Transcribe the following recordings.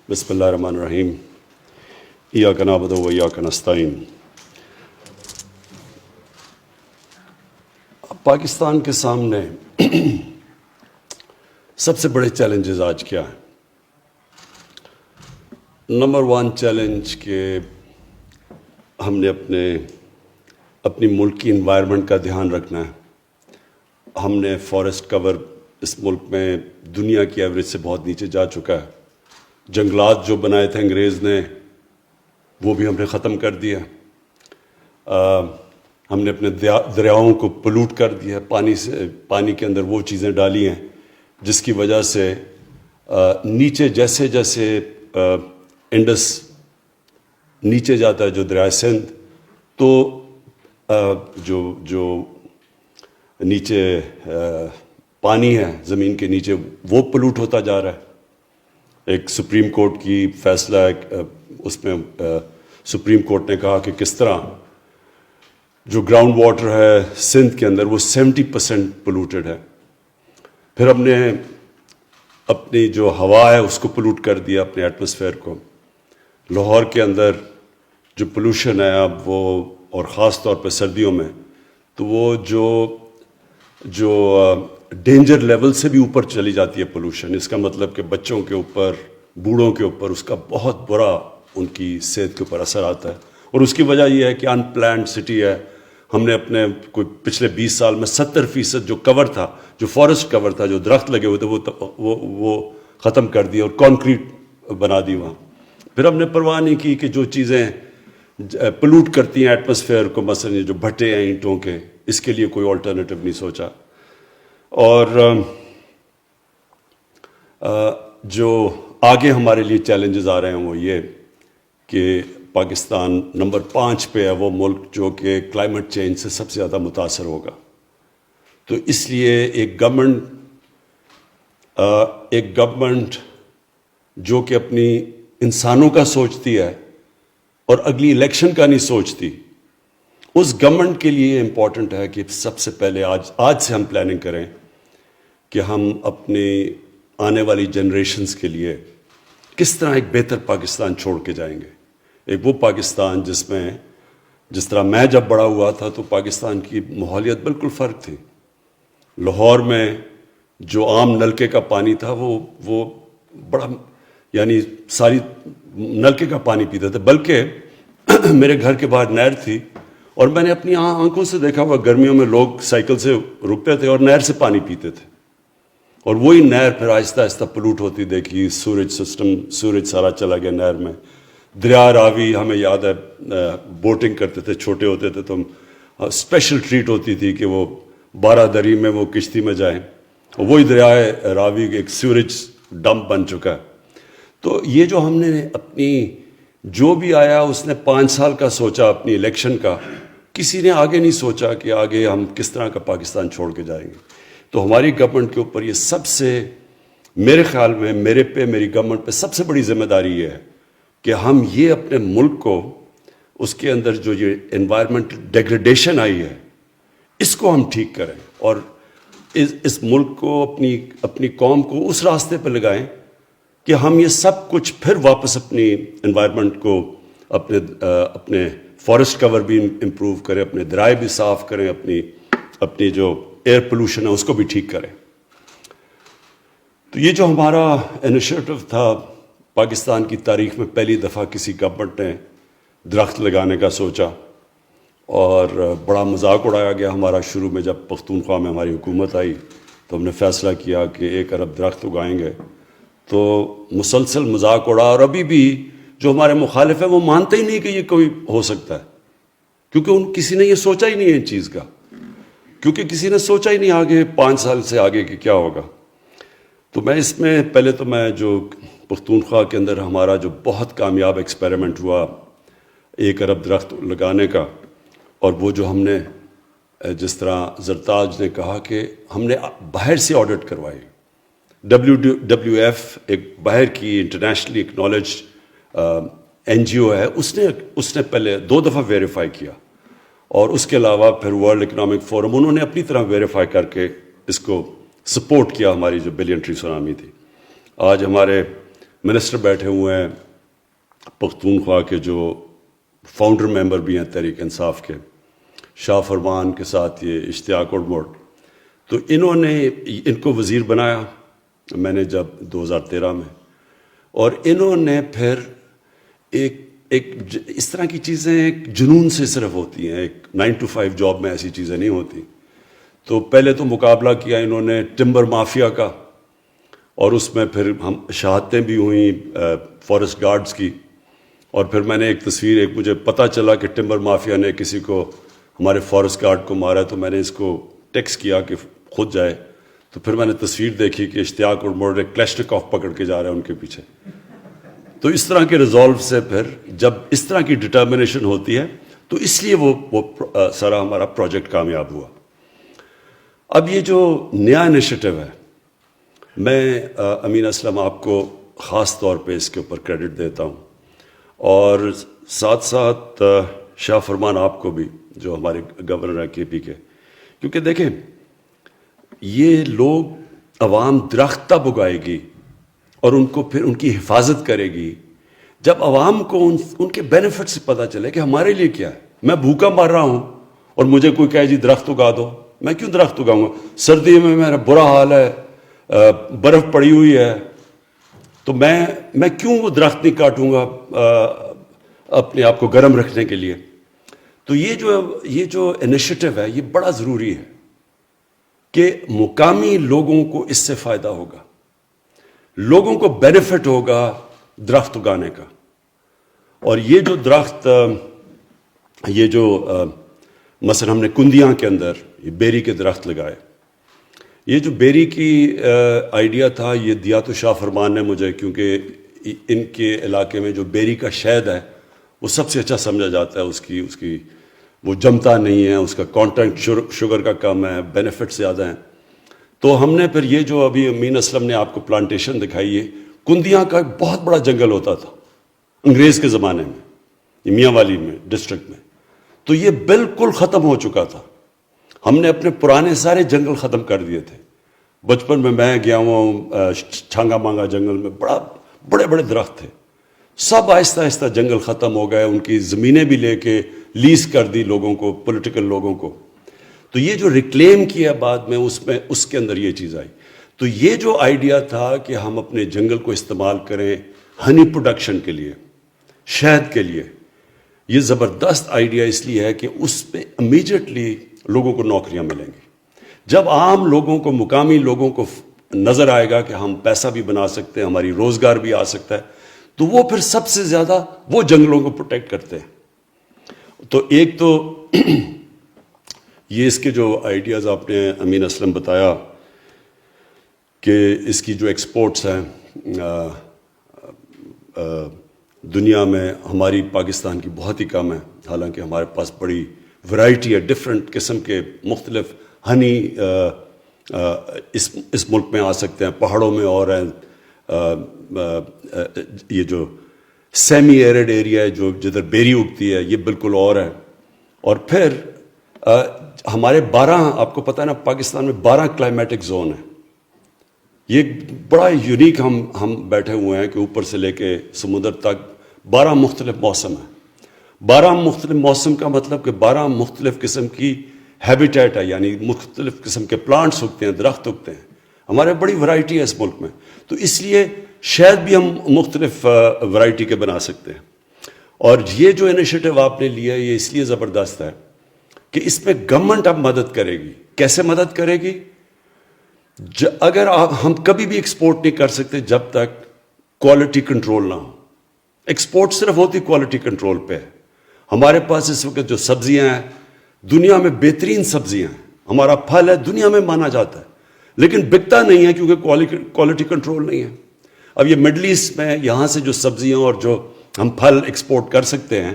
بسم اللہ الرحمن الرحیم ایاک نعبد و ایاک نستعین۔ پاکستان کے سامنے سب سے بڑے چیلنجز آج کیا ہیں؟ نمبر 1 چیلنج کہ ہم نے اپنی ملک کی انوائرمنٹ کا دھیان رکھنا ہے۔ ہم نے فارسٹ کور اس ملک میں دنیا کی ایوریج سے بہت نیچے جا چکا ہے۔ جنگلات جو بنائے تھے انگریز نے وہ بھی ہم نے ختم کر دیا۔ ہم نے اپنے دریاؤں کو پلوٹ کر دیا، پانی کے اندر وہ چیزیں ڈالی ہیں جس کی وجہ سے نیچے جیسے جیسے انڈس نیچے جاتا ہے، جو دریائے سندھ، تو جو نیچے پانی ہے زمین کے نیچے وہ پلوٹ ہوتا جا رہا ہے۔ ایک سپریم کورٹ کی فیصلہ ہے، اس میں سپریم کورٹ نے کہا کہ کس طرح جو گراؤنڈ واٹر ہے سندھ کے اندر وہ 70% پلوٹڈ ہے۔ پھر ہم نے اپنی جو ہوا ہے اس کو پلوٹ کر دیا، اپنے ایٹماسفیئر کو۔ لاہور کے اندر جو پولوشن ہے اب وہ، اور خاص طور پہ سردیوں میں، تو وہ جو ڈینجر لیول سے بھی اوپر چلی جاتی ہے پولوشن۔ اس کا مطلب کہ بچوں کے اوپر، بوڑھوں کے اوپر اس کا بہت برا ان کی صحت کے اوپر اثر آتا ہے۔ اور اس کی وجہ یہ ہے کہ ان پلانڈ سٹی ہے۔ ہم نے اپنے کوئی پچھلے 20 سال میں 70% جو کور تھا، جو فارسٹ کور تھا، جو درخت لگے ہوئے تھے، وہ ختم کر دیا اور کانکریٹ بنا دی وہاں۔ پھر ہم نے پرواہ نہیں کی کہ جو چیزیں پلوٹ کرتی ہیں ایٹماسفیئر کو، مثلا جو بھٹے ہیں اینٹوں کے، اس کے لیے کوئی آلٹرنیٹو نہیں سوچا۔ اور جو آگے ہمارے لیے چیلنجز آ رہے ہیں وہ یہ کہ پاکستان نمبر 5 پہ ہے وہ ملک جو کہ کلائمیٹ چینج سے سب سے زیادہ متاثر ہوگا۔ تو اس لیے ایک گورنمنٹ جو کہ اپنی انسانوں کا سوچتی ہے اور اگلی الیکشن کا نہیں سوچتی، اس گورنمنٹ کے لیے امپورٹنٹ ہے کہ سب سے پہلے آج سے ہم پلاننگ کریں کہ ہم اپنی آنے والی جنریشنز کے لیے کس طرح ایک بہتر پاکستان چھوڑ کے جائیں گے۔ ایک وہ پاکستان جس طرح میں جب بڑا ہوا تھا تو پاکستان کی ماحولیت بالکل فرق تھی۔ لاہور میں جو عام نلکے کا پانی تھا وہ بڑا، یعنی ساری نلکے کا پانی پیتے تھے، بلکہ میرے گھر کے باہر نہر تھی اور میں نے اپنی آنکھوں سے دیکھا ہوا گرمیوں میں لوگ سائیکل سے رکتے تھے اور نہر سے پانی پیتے تھے، اور وہی نہر پھر آہستہ آہستہ پلوٹ ہوتی دیکھی۔ سورج سارا چلا گیا نہر میں۔ دریا راوی، ہمیں یاد ہے بوٹنگ کرتے تھے، چھوٹے ہوتے تھے تو ہم اسپیشل ٹریٹ ہوتی تھی کہ وہ 12 دری میں وہ کشتی میں جائیں، وہی دریائے راوی ایک سیوریج ڈمپ بن چکا ہے۔ تو یہ جو ہم نے اپنی، جو بھی آیا اس نے 5 سال کا سوچا اپنی الیکشن کا، کسی نے آگے نہیں سوچا کہ آگے ہم کس طرح کا پاکستان چھوڑ کے جائیں گے۔ تو ہماری گورنمنٹ کے اوپر یہ سب سے، میرے خیال میں میری گورنمنٹ پہ سب سے بڑی ذمہ داری یہ ہے کہ ہم یہ اپنے ملک کو، اس کے اندر جو یہ انوائرمنٹل ڈیگریڈیشن آئی ہے، اس کو ہم ٹھیک کریں اور اس ملک کو، اپنی قوم کو اس راستے پہ لگائیں کہ ہم یہ سب کچھ پھر واپس اپنی انوائرمنٹ کو، اپنے فارسٹ کور بھی امپروو کریں، اپنے درائے بھی صاف کریں، اپنی جو ایئر پولوشن ہے اس کو بھی ٹھیک کریں۔ تو یہ جو ہمارا انیشیٹو تھا، پاکستان کی تاریخ میں پہلی دفعہ کسی گورنمنٹ نے درخت لگانے کا سوچا، اور بڑا مذاق اڑایا گیا ہمارا شروع میں۔ جب پختونخوا میں ہماری حکومت آئی تو ہم نے فیصلہ کیا کہ 1 ارب درخت اگائیں گے، تو مسلسل مذاق اڑا، اور ابھی بھی جو ہمارے مخالف ہیں وہ مانتے ہی نہیں کہ یہ کوئی ہو سکتا ہے، کیونکہ کسی نے یہ سوچا ہی نہیں ہے ان چیز کا، کیونکہ کسی نے سوچا ہی نہیں آگے 5 سال سے آگے کہ کیا ہوگا۔ تو میں اس میں پہلے تو میں جو پختونخوا کے اندر ہمارا جو بہت کامیاب ایکسپیریمنٹ ہوا 1 ارب درخت لگانے کا، اور وہ جو ہم نے، جس طرح زرتاج نے کہا کہ ہم نے باہر سے آڈٹ کروائی۔ WWF ایک باہر کی انٹرنیشنلی اکنالجڈ NGO ہے، اس نے پہلے 2 دفعہ ویریفائی کیا، اور اس کے علاوہ پھر ورلڈ اکنامک فورم انہوں نے اپنی طرح ویریفائی کر کے اس کو سپورٹ کیا، ہماری جو بلین ٹری سونامی تھی۔ آج ہمارے منسٹر بیٹھے ہوئے ہیں پختونخوا کے جو فاؤنڈر ممبر بھی ہیں تحریک انصاف کے, شاہ فرمان کے ساتھ یہ اشتیاق اڈموڈ, تو انہوں نے ان کو وزیر بنایا میں نے جب 2013 میں, اور انہوں نے پھر ایک اس طرح کی چیزیں ایک جنون سے صرف ہوتی ہیں, ایک 9 to 5 جاب میں ایسی چیزیں نہیں ہوتی. تو پہلے تو مقابلہ کیا انہوں نے ٹمبر مافیا کا, اور اس میں پھر ہم شہادتیں بھی ہوئیں فارسٹ گارڈز کی, اور پھر میں نے ایک تصویر, ایک مجھے پتہ چلا کہ ٹمبر مافیا نے کسی کو ہمارے فارسٹ گارڈ کو مارا, تو میں نے اس کو ٹیکسٹ کیا کہ خود جائے, تو پھر میں نے تصویر دیکھی کہ اشتیاق اڈموڈ ایک کلیشنکوف پکڑ کے جا رہا ہے ان کے پیچھے. تو اس طرح کے ریزالو سے پھر جب اس طرح کی ڈٹرمنیشن ہوتی ہے تو اس لیے وہ سارا ہمارا پروجیکٹ کامیاب ہوا. اب یہ جو نیا انیشیٹو ہے, میں امین اسلم آپ کو خاص طور پہ اس کے اوپر کریڈٹ دیتا ہوں, اور ساتھ ساتھ شاہ فرمان آپ کو بھی جو ہمارے گورنر ہیں KP کے, کیونکہ دیکھیں یہ لوگ عوام درخت تب اگائے گی اور ان کو پھر ان کی حفاظت کرے گی جب عوام کو ان کے بینیفٹ سے پتہ چلے کہ ہمارے لیے کیا ہے. میں بھوکا مر رہا ہوں اور مجھے کوئی کہے جی درخت اگا دو, میں کیوں درخت اگاؤں گا؟ سردی میں میرا برا حال ہے, برف پڑی ہوئی ہے, تو میں کیوں وہ درخت نہیں کاٹوں گا اپنے آپ کو گرم رکھنے کے لیے. تو یہ جو انیشیٹو ہے یہ بڑا ضروری ہے کہ مقامی لوگوں کو اس سے فائدہ ہوگا, لوگوں کو بینیفٹ ہوگا درخت اگانے کا. اور یہ جو درخت, یہ جو مثلا ہم نے کندیاں کے اندر یہ بیری کے درخت لگائے, یہ جو بیری کی آئیڈیا تھا یہ دیا تو شاہ فرمان نے مجھے, کیونکہ ان کے علاقے میں جو بیری کا شہد ہے وہ سب سے اچھا سمجھا جاتا ہے, اس کی وہ جمتا نہیں ہے, اس کا کانٹینٹ شوگر کا کم ہے, بینیفٹ زیادہ ہیں. تو ہم نے پھر یہ جو ابھی امین اسلم نے آپ کو پلانٹیشن دکھائی ہے, کندیاں کا ایک بہت بڑا جنگل ہوتا تھا انگریز کے زمانے میں میاں والی میں ڈسٹرکٹ میں, تو یہ بالکل ختم ہو چکا تھا. ہم نے اپنے پرانے سارے جنگل ختم کر دیے تھے. بچپن میں گیا ہوں چھانگا مانگا جنگل میں, بڑے بڑے درخت تھے, سب آہستہ آہستہ جنگل ختم ہو گئے, ان کی زمینیں بھی لے کے لیز کر دی لوگوں کو, پولیٹیکل لوگوں کو. تو یہ جو ریکلیم کیا بعد میں اس کے اندر یہ چیز آئی. تو یہ جو آئیڈیا تھا کہ ہم اپنے جنگل کو استعمال کریں ہنی پروڈکشن کے لیے, شہد کے لیے, یہ زبردست آئیڈیا اس لیے ہے کہ اس پہ امیجیٹلی لوگوں کو نوکریاں ملیں گی. جب عام لوگوں کو, مقامی لوگوں کو نظر آئے گا کہ ہم پیسہ بھی بنا سکتے ہیں, ہماری روزگار بھی آ سکتا ہے, تو وہ پھر سب سے زیادہ وہ جنگلوں کو پروٹیکٹ کرتے ہیں. تو ایک تو یہ اس کے جو آئیڈیاز آپ نے امین اسلم بتایا کہ اس کی جو ایکسپورٹس ہیں دنیا میں ہماری پاکستان کی بہت ہی کم ہے, حالانکہ ہمارے پاس بڑی ورائٹی ہے, ڈفرینٹ قسم کے مختلف ہنی اس ملک میں آ سکتے ہیں. پہاڑوں میں اور ہیں, یہ جو سیمی ایرڈ ایریا ہے جو جدھر بیری اگتی ہے یہ بالکل اور ہے. اور پھر ہمارے 12, آپ کو پتہ ہے نا پاکستان میں 12 کلائمیٹک زون ہیں. یہ بڑا یونیک ہم بیٹھے ہوئے ہیں کہ اوپر سے لے کے سمندر تک 12 مختلف موسم ہیں. 12 مختلف موسم کا مطلب کہ 12 مختلف قسم کی ہیبیٹیٹ ہے, یعنی مختلف قسم کے پلانٹس اگتے ہیں, درخت اگتے ہیں. ہمارے بڑی ورائٹی ہے اس ملک میں, تو اس لیے شہد بھی ہم مختلف ورائٹی کے بنا سکتے ہیں. اور یہ جو انیشیٹو آپ نے لیا ہے یہ اس لیے زبردست ہے کہ اس میں گورنمنٹ اب مدد کرے گی. کیسے مدد کرے گی؟ اگر ہم کبھی بھی ایکسپورٹ نہیں کر سکتے جب تک کوالٹی کنٹرول نہ ہو. ایکسپورٹ صرف ہوتی کوالٹی کنٹرول پہ ہے. ہمارے پاس اس وقت جو سبزیاں ہیں دنیا میں بہترین سبزیاں ہیں, ہمارا پھل ہے دنیا میں مانا جاتا ہے, لیکن بکتا نہیں ہے کیونکہ کوالٹی کنٹرول نہیں ہے. اب یہ مڈل ایسٹ میں یہاں سے جو سبزیاں اور جو ہم پھل ایکسپورٹ کر سکتے ہیں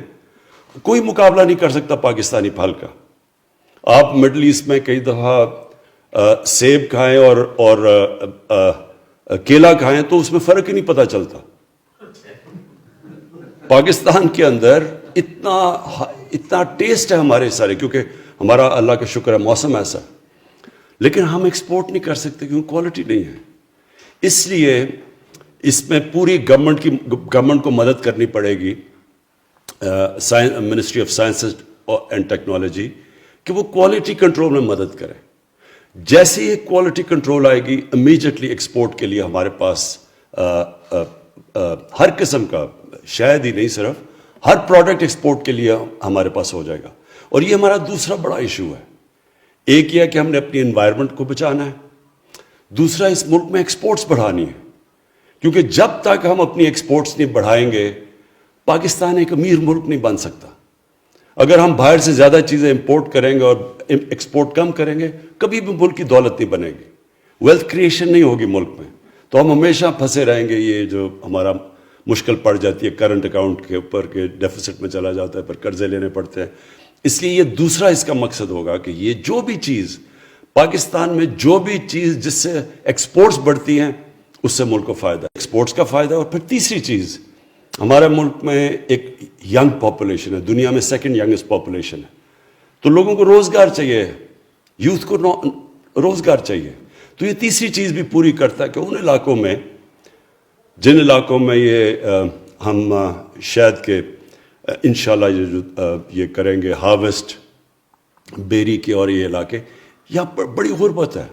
کوئی مقابلہ نہیں کر سکتا پاکستانی پھل کا. آپ مڈل ایسٹ میں کئی دفعہ سیب کھائیں اور کیلا کھائیں تو اس میں فرق ہی نہیں پتہ چلتا. پاکستان کے اندر اتنا ٹیسٹ ہے ہمارے سارے, کیونکہ ہمارا اللہ کا شکر ہے موسم ایسا, لیکن ہم ایکسپورٹ نہیں کر سکتے کیونکہ کوالٹی نہیں ہے. اس لیے اس میں پوری گورنمنٹ کو مدد کرنی پڑے گی، ministry of science and technology, کہ وہ کوالٹی کنٹرول میں مدد کرے. جیسے ہی کوالٹی کنٹرول آئے گی امیجیٹلی ایکسپورٹ کے لیے ہمارے پاس ہر قسم کا، شاید ہی نہیں صرف، ہر پروڈکٹ ایکسپورٹ کے لیے ہمارے پاس ہو جائے گا. اور یہ ہمارا دوسرا بڑا ایشو ہے. ایک یہ ہے کہ ہم نے اپنی انوائرمنٹ کو بچانا ہے، دوسرا اس ملک میں ایکسپورٹس بڑھانی ہے. کیونکہ جب تک ہم اپنی ایکسپورٹس نہیں بڑھائیں گے پاکستان ایک امیر ملک نہیں بن سکتا. اگر ہم باہر سے زیادہ چیزیں امپورٹ کریں گے اور ایکسپورٹ کم کریں گے کبھی بھی ملک کی دولت نہیں بنے گی، ویلتھ کریشن نہیں ہوگی ملک میں. تو ہم ہمیشہ پھنسے رہیں گے. یہ جو ہمارا مشکل پڑ جاتی ہے کرنٹ اکاؤنٹ کے اوپر کہ ڈیفیسٹ میں چلا جاتا ہے، پھر قرضے لینے پڑتے ہیں. اس لیے یہ دوسرا اس کا مقصد ہوگا کہ یہ جو بھی چیز پاکستان میں، جو بھی چیز جس سے ایکسپورٹس بڑھتی ہیں اس سے ملک کو فائدہ، ایکسپورٹس کا فائدہ. اور پھر تیسری چیز، ہمارے ملک میں ایک ینگ پاپولیشن ہے، دنیا میں سیکنڈ ینگسٹ پاپولیشن ہے. تو لوگوں کو روزگار چاہیے، یوتھ کو روزگار چاہیے. تو یہ تیسری چیز بھی پوری کرتا ہے کہ ان علاقوں میں، جن علاقوں میں ہم شاید کہ انشاءاللہ یہ کریں گے ہارویسٹ بیری کے، اور یہ علاقے یہاں بڑی غربت ہے،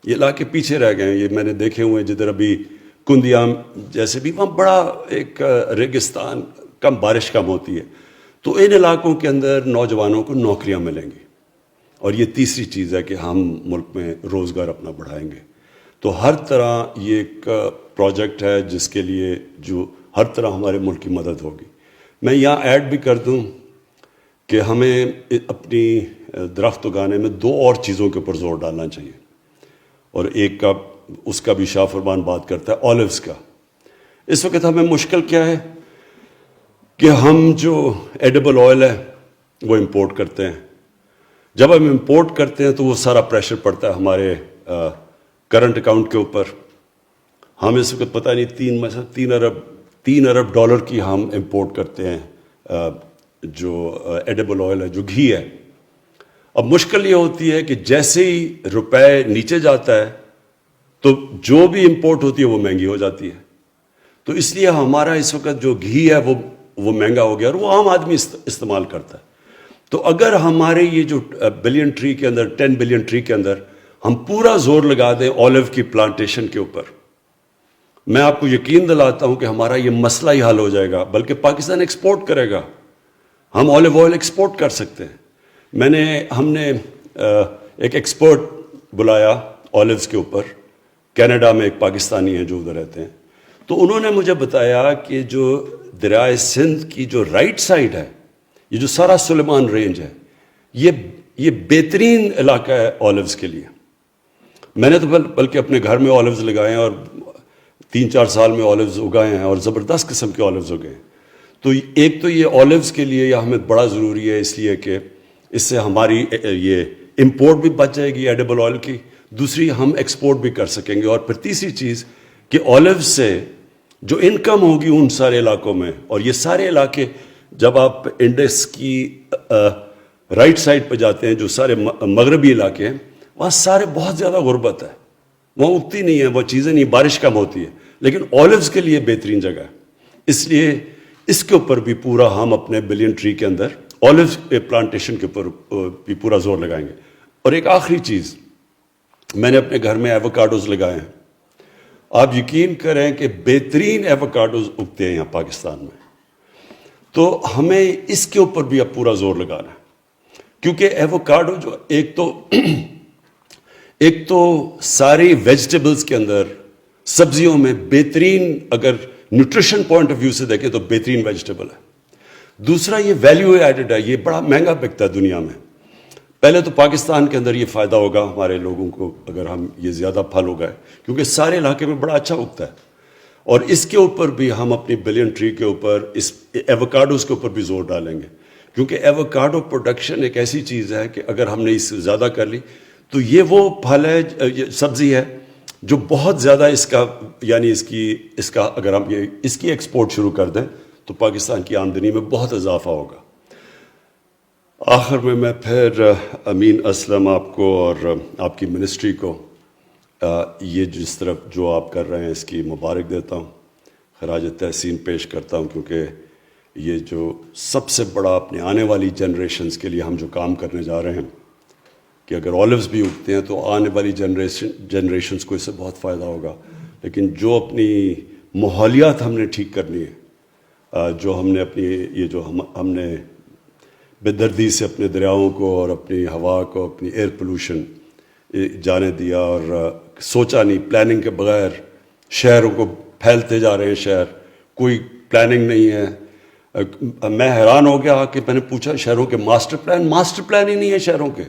یہ علاقے پیچھے رہ گئے ہیں. یہ میں نے دیکھے ہوئے ہیں جدھر ابھی کندیام جیسے بھی، وہاں بڑا ایک ریگستان، کم بارش کم ہوتی ہے. تو ان علاقوں کے اندر نوجوانوں کو نوکریاں ملیں گی. اور یہ تیسری چیز ہے کہ ہم ملک میں روزگار اپنا بڑھائیں گے. تو ہر طرح یہ ایک پروجیکٹ ہے جس کے لیے جو ہر طرح ہمارے ملک کی مدد ہوگی. میں یہاں ایڈ بھی کر دوں کہ ہمیں اپنی درخت اگانے میں دو اور چیزوں کے اوپر زور ڈالنا چاہیے. اور ایک کا اس کا بھی شاہ فرمان بات کرتا ہے، آلیوز کا. اس وقت ہمیں مشکل کیا ہے کہ ہم جو ایڈیبل آئل ہے وہ امپورٹ کرتے ہیں. جب ہم امپورٹ کرتے ہیں تو وہ سارا پریشر پڑتا ہے ہمارے کرنٹ اکاؤنٹ کے اوپر. ہم اس وقت پتہ نہیں تین ارب ڈالر کی ہم امپورٹ کرتے ہیں جو ایڈیبل آئل ہے، جو گھی ہے. اب مشکل یہ ہوتی ہے کہ جیسے ہی روپے نیچے جاتا ہے تو جو بھی امپورٹ ہوتی ہے وہ مہنگی ہو جاتی ہے. تو اس لیے ہمارا اس وقت جو گھی ہے وہ مہنگا ہو گیا اور وہ عام آدمی استعمال کرتا ہے. تو اگر ہمارے یہ جو بلین ٹری کے اندر، 10 بلین ٹری کے اندر ہم پورا زور لگا دیں آلیو کی پلانٹیشن کے اوپر، میں آپ کو یقین دلاتا ہوں کہ ہمارا یہ مسئلہ ہی حل ہو جائے گا. بلکہ پاکستان ایکسپورٹ کرے گا، ہم آلیو آئل ایکسپورٹ کر سکتے ہیں. ہم نے ایک ایکسپرٹ بلایا آلیوز کے اوپر، کینیڈا میں ایک پاکستانی ہیں جو ادھر رہتے ہیں. تو انہوں نے مجھے بتایا کہ جو دریائے سندھ کی جو رائٹ سائڈ ہے، یہ جو سارا سلیمان رینج ہے، یہ بہترین علاقہ ہے آلیوز کے لیے. میں نے تو بلکہ اپنے گھر میں آلیوز لگائے ہیں اور 3-4 سال میں آلیوز اگائے ہیں اور زبردست قسم کے آلیوز اگائے ہیں. تو ایک تو یہ آلیوز کے لیے یہ ہمیں بڑا ضروری ہے، اس لیے کہ اس سے ہماری یہ امپورٹ بھی بچ جائے گی ایڈیبل آئل کی، دوسری ہم ایکسپورٹ بھی کر سکیں گے. اور پھر تیسری چیز کہ آلیوز سے جو انکم ہوگی ان سارے علاقوں میں، اور یہ سارے علاقے جب آپ انڈس کی رائٹ سائڈ پہ جاتے ہیں، جو سارے مغربی علاقے ہیں، وہاں سارے بہت زیادہ غربت ہے، وہاں اگتی نہیں ہے وہ چیزیں، نہیں، بارش کم ہوتی ہے. لیکن آلیوز کے لیے بہترین جگہ ہے. اس لیے اس کے اوپر بھی پورا ہم اپنے بلین ٹری کے اندر آلیوز پلانٹیشن کے اوپر بھی پورا زور لگائیں گے. اور ایک آخری چیز، میں نے اپنے گھر میں ایووکاڈوز لگائے ہیں. آپ یقین کریں کہ بہترین ایووکاڈوز اگتے ہیں یہاں پاکستان میں. تو ہمیں اس کے اوپر بھی اب پورا زور لگانا ہے، کیونکہ ایووکاڈو جو ایک تو ساری ویجیٹیبلز کے اندر، سبزیوں میں بہترین، اگر نیوٹریشن پوائنٹ آف ویو سے دیکھیں تو بہترین ویجیٹیبل ہے. دوسرا یہ ویلیو ایڈڈ ہے، یہ بڑا مہنگا بکتا ہے دنیا میں. پہلے تو پاکستان کے اندر یہ فائدہ ہوگا ہمارے لوگوں کو اگر ہم یہ زیادہ پھل اگائے، کیونکہ سارے علاقے میں بڑا اچھا اگتا ہے. اور اس کے اوپر بھی ہم اپنی بلین ٹری کے اوپر، اس ایووکاڈوز کے اوپر بھی زور ڈالیں گے. کیونکہ ایووکاڈو پروڈکشن ایک ایسی چیز ہے کہ اگر ہم نے اس سے زیادہ کر لی تو یہ وہ پھل ہے، یہ سبزی ہے جو بہت زیادہ اس کا، یعنی اس کا اگر ہم اس کی ایکسپورٹ شروع کر دیں تو پاکستان کی آمدنی میں بہت اضافہ ہوگا. آخر میں پھر امین اسلم آپ کو اور آپ کی منسٹری کو یہ جس طرف جو آپ کر رہے ہیں اس کی مبارک دیتا ہوں، خراج تحسین پیش کرتا ہوں، کیونکہ یہ جو سب سے بڑا اپنے آنے والی جنریشنز کے لیے ہم جو کام کرنے جا رہے ہیں کہ اگر اولوز بھی اگتے ہیں تو آنے والی جنریشنز کو اس سے بہت فائدہ ہوگا، لیکن جو اپنی ماحولیات ہم نے ٹھیک کرنی ہے، جو ہم نے اپنی یہ جو ہم نے بے دردی سے اپنے دریاؤں کو اور اپنی ہوا کو، اپنی ایئر پولوشن جانے دیا اور سوچا نہیں، پلاننگ کے بغیر شہروں کو پھیلتے جا رہے ہیں، شہر کوئی پلاننگ نہیں ہے۔ میں حیران ہو گیا کہ میں نے پوچھا شہروں کے ماسٹر پلان ہی نہیں ہے شہروں کے،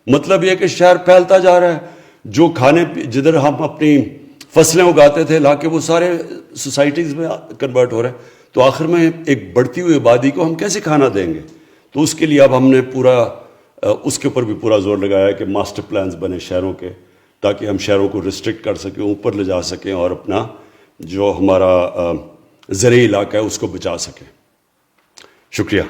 مطلب یہ کہ شہر پھیلتا جا رہا ہے، جو کھانے جدھر ہم اپنی فصلیں اگاتے تھے لا کے وہ سارے سوسائٹیز میں کنورٹ ہو رہے ہیں، تو آخر میں ایک بڑھتی ہوئی آبادی کو ہم کیسے کھانا دیں گے؟ تو اس کے لیے اب ہم نے اس کے اوپر بھی پورا زور لگایا کہ ماسٹر پلانز بنے شہروں کے، تاکہ ہم شہروں کو ریسٹرکٹ کر سکیں، اوپر لے جا سکیں اور اپنا جو ہمارا زرعی علاقہ ہے اس کو بچا سکیں۔ شکریہ۔